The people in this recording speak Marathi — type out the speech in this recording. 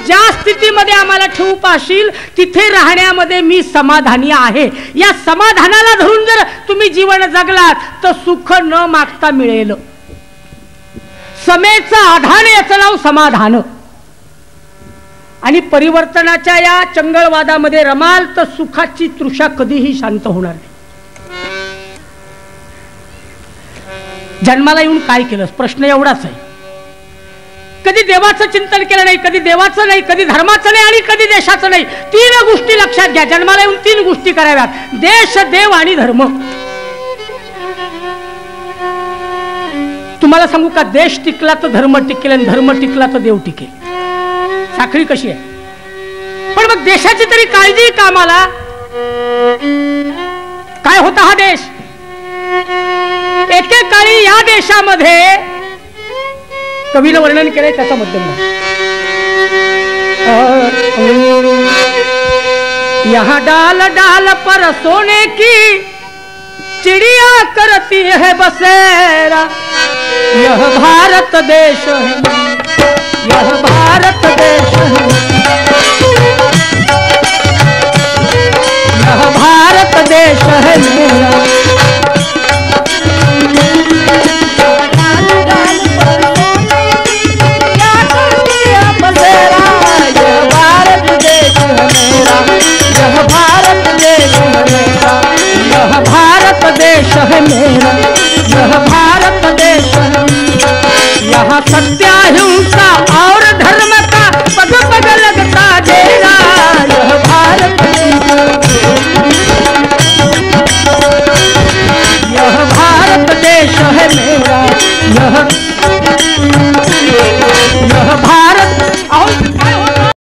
ज्या स्थितीमध्ये आम्हाला ठेवू पाशील तिथे राहण्यामध्ये मी समाधानी आहे. या समाधानाला धरून जर तुम्ही जीवन जगलात तर सुख न मागता मिळेल. समेचं आधान याचं नाव समाधान. आणि परिवर्तनाच्या या चंगळवादामध्ये रमाल तर सुखाची तृषा कधीही शांत होणार नाही. जन्माला येऊन काय केलं प्रश्न एवढाच आहे. कधी देवाचं चिंतन केलं नाही, कधी देवाचं नाही, कधी धर्माचं नाही आणि कधी देशाचं नाही. 3 गोष्टी लक्षात घ्या. जन्माला येऊन 3 गोष्टी कराव्यात: देश, देव आणि धर्म. तुम्हाला सांगू का, देश टिकला तर धर्म टिकेल आणि धर्म टिकला तर देव टिकेल. साखळी कशी आहे. पण मग देशाची तरी काळजी कामाला. काय होता हा देश? एकेकाळी या देशामध्ये कवीनं वर्णन केलंय त्याचा मध्यम. यहाँ डाल डाल पर सोने की चिड़िया करती है बसेरा. यह भारत देश है, यह भारत देश है.